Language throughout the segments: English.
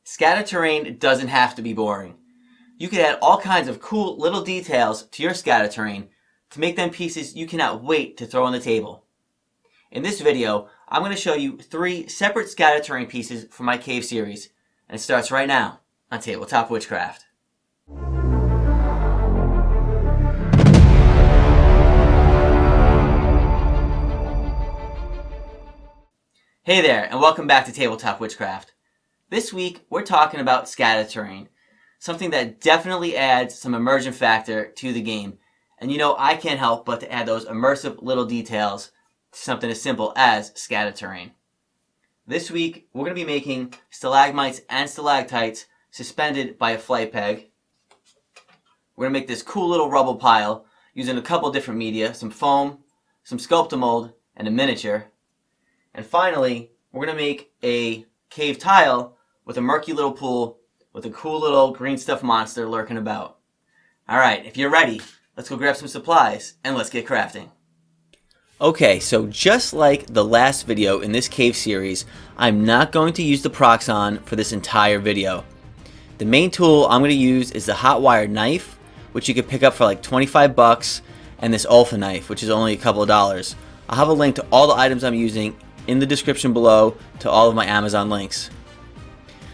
Scatter terrain doesn't have to be boring. You can add all kinds of cool little details to your scatter terrain to make them pieces you cannot wait to throw on the table. In this video, I'm going to show you 3 separate scatter terrain pieces from my cave series, and it starts right now on Tabletop Witchcraft. Hey there, and welcome back to Tabletop Witchcraft. This week, we're talking about scatter terrain, something that definitely adds some immersion factor to the game. And you know, I can't help but to add those immersive little details to something as simple as scatter terrain. This week, we're going to be making stalagmites and stalactites suspended by a flight peg. We're going to make this cool little rubble pile using a couple different media, some foam, some Sculptamold, and a miniature. And finally, we're going to make a cave tile with a murky little pool with a cool little green stuff monster lurking about. Alright, if you're ready, let's go grab some supplies and let's get crafting. Okay, so just like the last video in this cave series, I'm not going to use the Proxxon for this entire video. The main tool I'm going to use is the hot wire knife, which you can pick up for like 25 bucks, and this Olfa knife, which is only a couple of dollars. I'll have a link to all the items I'm using in the description below to all of my Amazon links.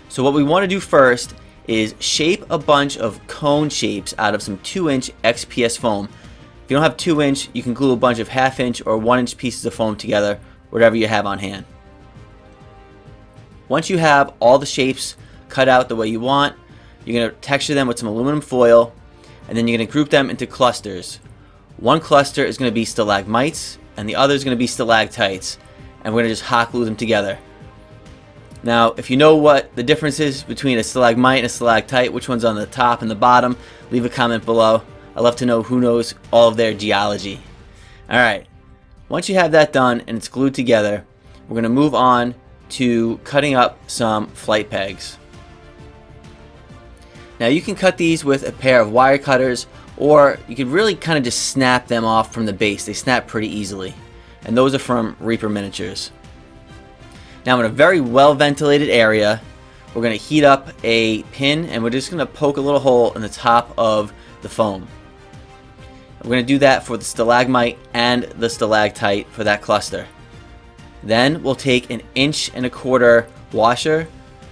So what we want to do first is shape a bunch of cone shapes out of some 2-inch XPS foam. If you don't have 2-inch, you can glue a bunch of 1/2-inch or 1-inch pieces of foam together, whatever you have on hand. Once you have all the shapes cut out the way you want, you're going to texture them with some aluminum foil, and then you're going to group them into clusters. One cluster is going to be stalagmites, and the other is going to be stalactites, and we're going to just hot glue them together. Now, if you know what the difference is between a stalagmite and a stalactite, which one's on the top and the bottom, leave a comment below. I'd love to know who knows all of their geology. Alright, once you have that done and it's glued together, we're going to move on to cutting up some flight pegs. Now you can cut these with a pair of wire cutters, or you can really kind of just snap them off from the base. They snap pretty easily. And those are from Reaper Miniatures. Now in a very well ventilated area, we're going to heat up a pin and we're just going to poke a little hole in the top of the foam. We're going to do that for the stalagmite and the stalactite for that cluster. Then we'll take an 1.25 inch washer,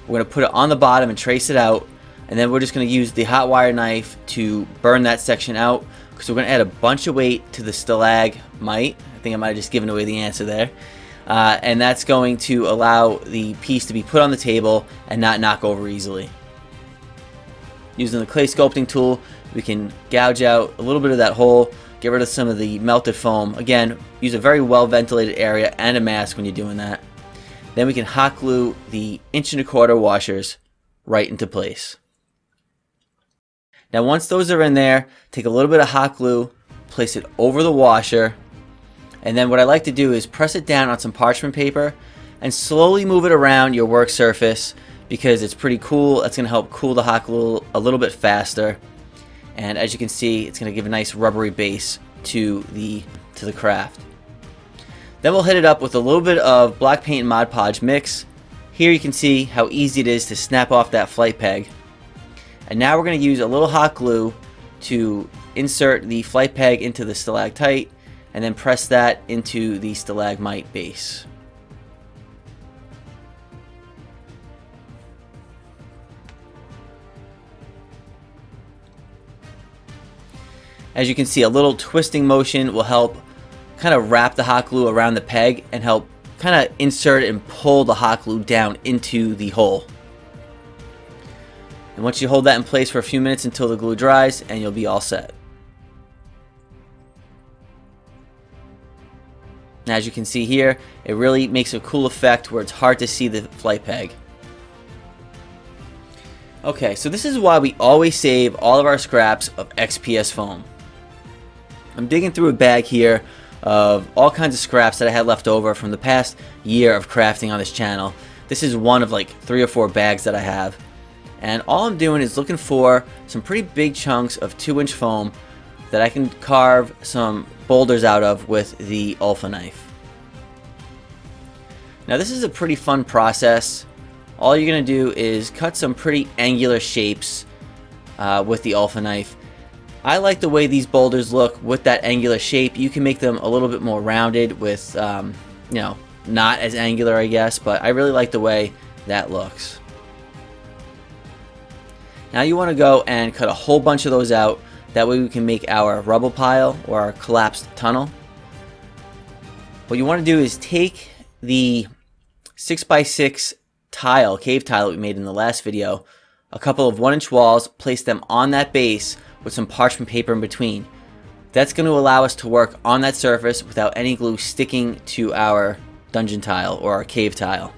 we're going to put it on the bottom and trace it out, and then we're just going to use the hot wire knife to burn that section out, because we're going to add a bunch of weight to the stalagmite. I think I might have just given away the answer there. And that's going to allow the piece to be put on the table and not knock over easily. Using the clay sculpting tool, we can gouge out a little bit of that hole, get rid of some of the melted foam. Again, use a very well ventilated area and a mask when you're doing that. Then we can hot glue the 1.25 inch washers right into place. Now once those are in there, take a little bit of hot glue, place it over the washer, and then what I like to do is press it down on some parchment paper and slowly move it around your work surface, because it's pretty cool. That's going to help cool the hot glue a little bit faster. And as you can see, it's going to give a nice rubbery base to the craft. Then we'll hit it up with a little bit of black paint and Mod Podge mix. Here you can see how easy it is to snap off that flight peg. And now we're going to use a little hot glue to insert the flight peg into the stalactite, and then press that into the stalagmite base. As you can see, a little twisting motion will help kind of wrap the hot glue around the peg and help kind of insert and pull the hot glue down into the hole. And once you hold that in place for a few minutes until the glue dries, and you'll be all set. And as you can see here, it really makes a cool effect where it's hard to see the flight peg. Okay, so this is why we always save all of our scraps of XPS foam. I'm digging through a bag here of all kinds of scraps that I had left over from the past year of crafting on this channel. This is one of like 3 or 4 bags that I have. And all I'm doing is looking for some pretty big chunks of 2-inch foam that I can carve some boulders out of with the Olfa knife. Now this is a pretty fun process. all you're going to do is cut some pretty angular shapes with the alpha knife. I like the way these boulders look with that angular shape. You can make them a little bit more rounded with, you know, not as angular, I guess, but I really like the way that looks. Now you want to go and cut a whole bunch of those out. That way we can make our rubble pile or our collapsed tunnel. What you want to do is take the 6x6 tile, cave tile that we made in the last video, a couple of 1-inch walls, place them on that base with some parchment paper in between. That's going to allow us to work on that surface without any glue sticking to our dungeon tile or our cave tile.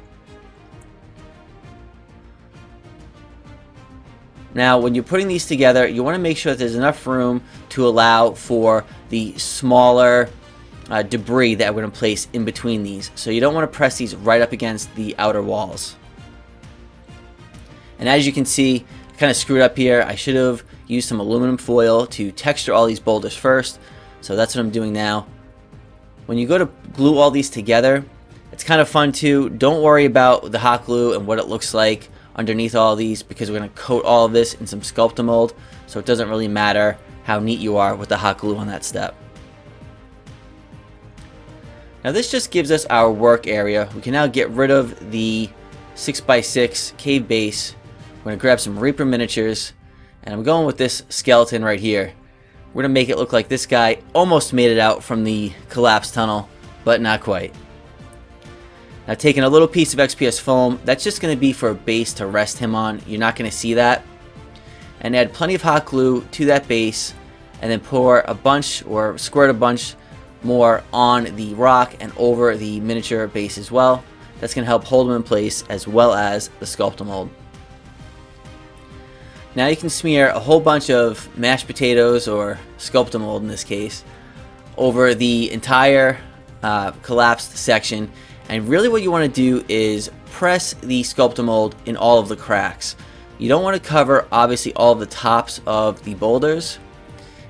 Now when you're putting these together, you want to make sure that there's enough room to allow for the smaller debris that we're going to place in between these. So you don't want to press these right up against the outer walls. And as you can see, I kind of screwed up here. I should have used some aluminum foil to texture all these boulders first. So that's what I'm doing now. When you go to glue all these together, it's kind of fun too. Don't worry about the hot glue and what it looks like underneath all of these, because we're going to coat all of this in some Sculptamold, so it doesn't really matter how neat you are with the hot glue on that step. Now this just gives us our work area. We can now get rid of the 6x6 cave base. We're going to grab some Reaper miniatures, and I'm going with this skeleton right here. We're going to make it look like this guy almost made it out from the collapsed tunnel, but not quite. Now taking a little piece of XPS foam, that's just going to be for a base to rest him on. You're not going to see that. And add plenty of hot glue to that base, and then pour a bunch or squirt a bunch more on the rock and over the miniature base as well. That's going to help hold them in place, as well as the Sculptamold. Now you can smear a whole bunch of mashed potatoes, or Sculptamold in this case, over the entire collapsed section. And really what you want to do is press the Sculptamold in all of the cracks. You don't want to cover, obviously, all of the tops of the boulders.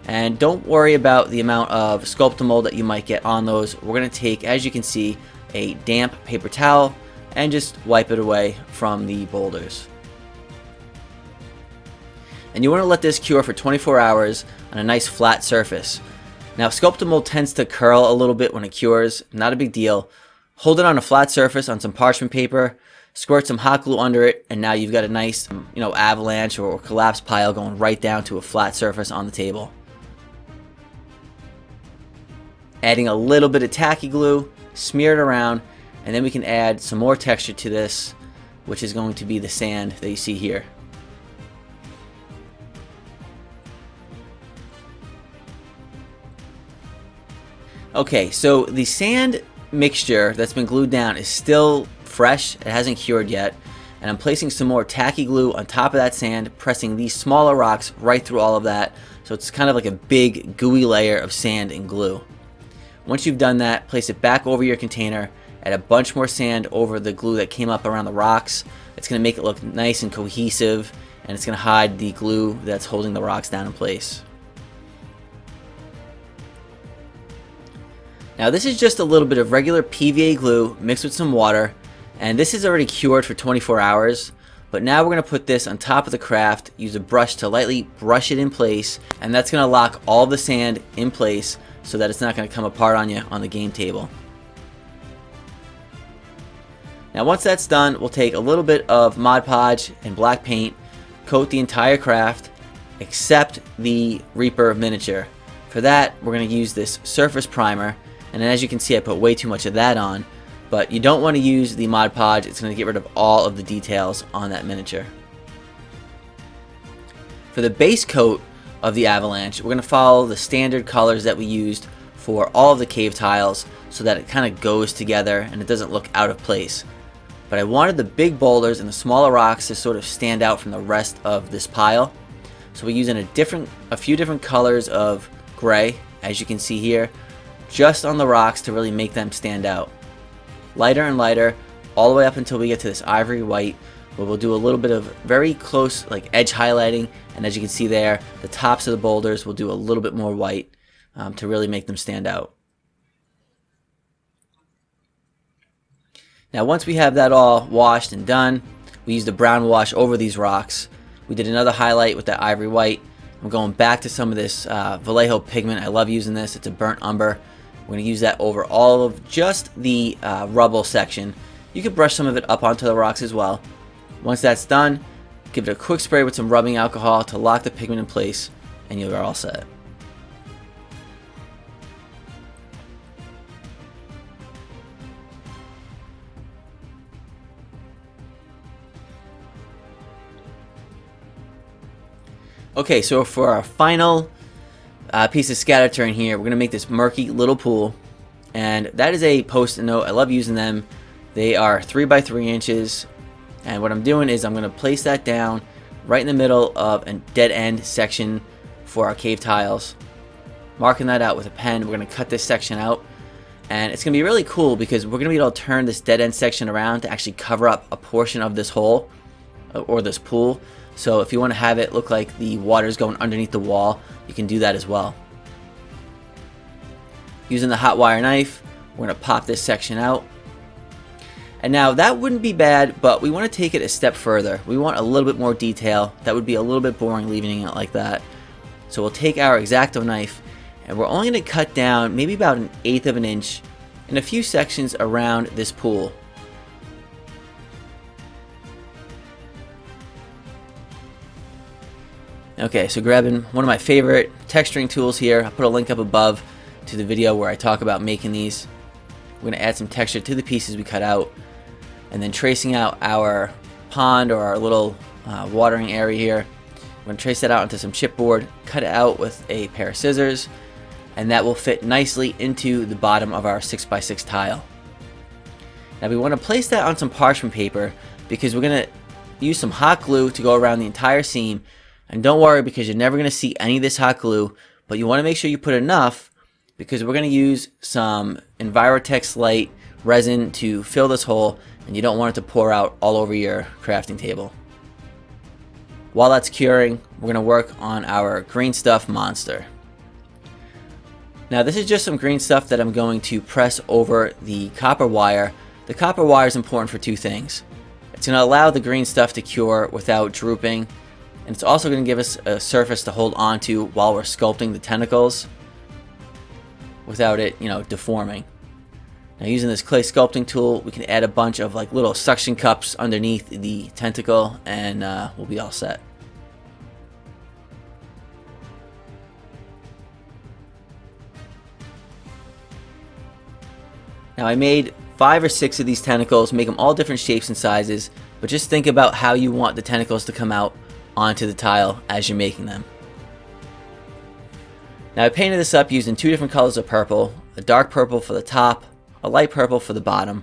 And don't worry about the amount of Sculptamold that you might get on those. We're going to take, as you can see, a damp paper towel and just wipe it away from the boulders. And you want to let this cure for 24 hours on a nice flat surface. Now Sculptamold tends to curl a little bit when it cures, not a big deal. Hold it on a flat surface on some parchment paper, squirt some hot glue under it, and now you've got a nice, avalanche or collapsed pile going right down to a flat surface on the table. Adding a little bit of tacky glue, smear it around, and then we can add some more texture to this, which is going to be the sand that you see here. Okay, so the sand mixture that's been glued down is still fresh. It hasn't cured yet. And I'm placing some more tacky glue on top of that sand, pressing these smaller rocks right through all of that. So it's kind of like a big gooey layer of sand and glue. Once you've done that, place it back over your container, add a bunch more sand over the glue that came up around the rocks. It's going to make it look nice and cohesive, and it's going to hide the glue that's holding the rocks down in place. Now this is just a little bit of regular PVA glue mixed with some water, and this is already cured for 24 hours. But now we're going to put this on top of the craft, use a brush to lightly brush it in place, and that's going to lock all the sand in place so that it's not going to come apart on you on the game table. Now once that's done, we'll take a little bit of Mod Podge and black paint, coat the entire craft except the Reaper miniature. For that, we're going to use this surface primer. And as you can see, I put way too much of that on, but you don't want to use the Mod Podge. It's going to get rid of all of the details on that miniature. For the base coat of the avalanche, we're going to follow the standard colors that we used for all of the cave tiles so that it kind of goes together and it doesn't look out of place. But I wanted the big boulders and the smaller rocks to sort of stand out from the rest of this pile. So we're using a few different colors of gray, as you can see here, just on the rocks to really make them stand out. Lighter and lighter, all the way up until we get to this ivory white, where we'll do a little bit of very close edge highlighting, and as you can see there, the tops of the boulders will do a little bit more white to really make them stand out. Now once we have that all washed and done, We used a brown wash over these rocks. We did another highlight with that ivory white. I'm going back to some of this Vallejo pigment. I love using this. It's a burnt umber. We're going to use that over all of just the rubble section. You could brush some of it up onto the rocks as well. Once that's done, give it a quick spray with some rubbing alcohol to lock the pigment in place, and you're all set. Okay, so for our final piece of scatter terrain here, we're going to make this murky little pool. And that is a post-it note. I love using them. They are 3 by 3 inches. And what I'm doing is I'm going to place that down right in the middle of a dead end section for our cave tiles. Marking that out with a pen. We're going to cut this section out. And it's going to be really cool because we're going to be able to turn this dead end section around to actually cover up a portion of this hole or this pool. So if you want to have it look like the water is going underneath the wall, you can do that as well. Using the hot wire knife, we're going to pop this section out. And now that wouldn't be bad, but we want to take it a step further. We want a little bit more detail. That would be a little bit boring leaving it like that. So we'll take our X-Acto knife and we're only going to cut down maybe about 1/8 of an inch in a few sections around this pool. Okay, so grabbing one of my favorite texturing tools here. I'll put a link up above to the video where I talk about making these. We're going to add some texture to the pieces we cut out, and then tracing out our pond or our little watering area here. We're going to trace that out onto some chipboard, cut it out with a pair of scissors, and that will fit nicely into the bottom of our 6x6 tile. Now we want to place that on some parchment paper because we're going to use some hot glue to go around the entire seam. And don't worry, because you're never going to see any of this hot glue, but you want to make sure you put enough because we're going to use some Envirotex Light resin to fill this hole, and you don't want it to pour out all over your crafting table. While that's curing, we're going to work on our green stuff monster. Now this is just some green stuff that I'm going to press over the copper wire. The copper wire is important for two things. It's going to allow the green stuff to cure without drooping. And it's also going to give us a surface to hold on to while we're sculpting the tentacles without it, deforming. Now using this clay sculpting tool, we can add a bunch of like little suction cups underneath the tentacle, and we'll be all set. Now I made 5 or 6 of these tentacles, make them all different shapes and sizes, but just think about how you want the tentacles to come out onto the tile as you're making them. Now I painted this up using 2 different colors of purple, a dark purple for the top, a light purple for the bottom.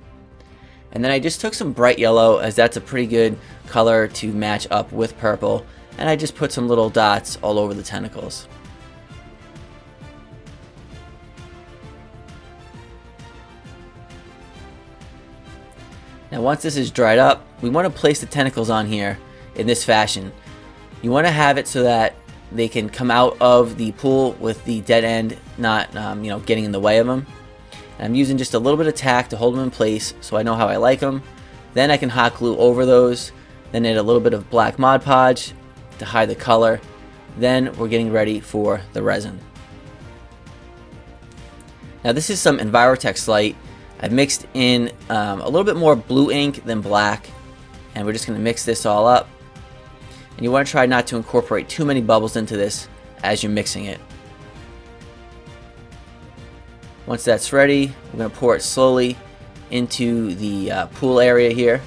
And then I just took some bright yellow, as that's a pretty good color to match up with purple, and I just put some little dots all over the tentacles. Now once this is dried up, we want to place the tentacles on here in this fashion. You want to have it so that they can come out of the pool with the dead end not getting in the way of them. And I'm using just a little bit of tack to hold them in place so I know how I like them. Then I can hot glue over those, then add a little bit of black Mod Podge to hide the color. Then we're getting ready for the resin. Now this is some Envirotex Light. I've mixed in a little bit more blue ink than black, and we're just going to mix this all up. And you want to try not to incorporate too many bubbles into this as you're mixing it. Once that's ready, we're going to pour it slowly into the pool area here.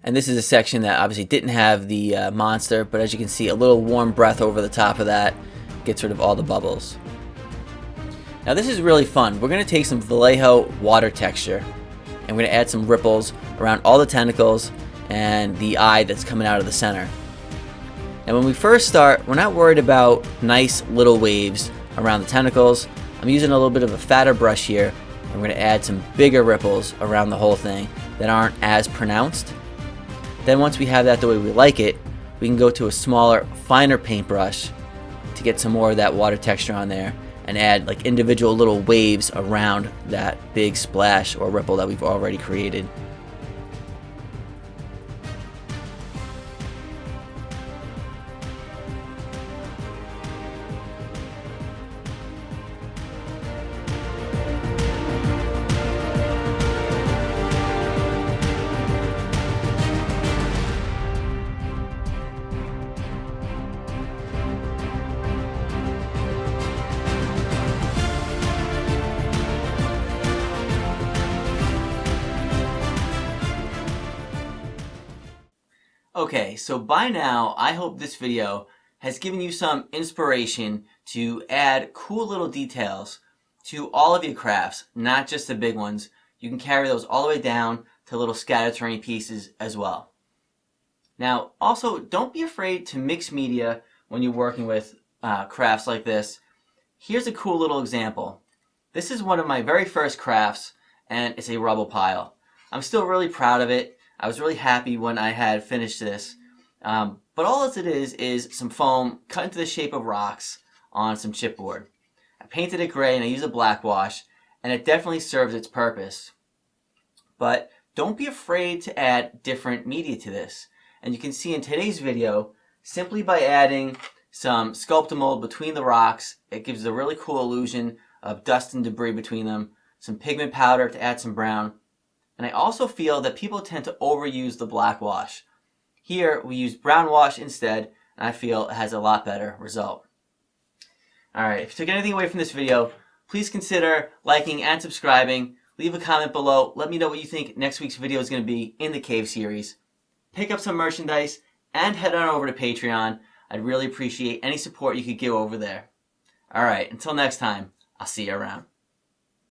And this is a section that obviously didn't have the monster, but as you can see, a little warm breath over the top of that gets rid of all the bubbles. Now this is really fun. We're going to take some Vallejo water texture, and we're going to add some ripples around all the tentacles and the eye that's coming out of the center. And when we first start, we're not worried about nice little waves around the tentacles. I'm using a little bit of a fatter brush here, and we're going to add some bigger ripples around the whole thing that aren't as pronounced. Then once we have that the way we like it, we can go to a smaller, finer paintbrush to get some more of that water texture on there. and add like individual little waves around that big splash or ripple that we've already created. Okay, so by now, I hope this video has given you some inspiration to add cool little details to all of your crafts, not just the big ones. You can carry those all the way down to little scatter pieces as well. Now, also, don't be afraid to mix media when you're working with crafts like this. Here's a cool little example. This is one of my very first crafts, and it's a rubble pile. I'm still really proud of it. I was really happy when I had finished this. But all it is some foam cut into the shape of rocks on some chipboard. I painted it gray and I used a black wash, and it definitely serves its purpose. But don't be afraid to add different media to this. And you can see in today's video, simply by adding some Sculptamold between the rocks, it gives a really cool illusion of dust and debris between them, some pigment powder to add some brown. And I also feel that people tend to overuse the black wash. Here we use brown wash instead, and I feel it has a lot better result. Alright, if you took anything away from this video, please consider liking and subscribing. Leave a comment below. Let me know what you think next week's video is going to be in the cave series. Pick up some merchandise and head on over to Patreon. I'd really appreciate any support you could give over there. Alright, until next time, I'll see you around.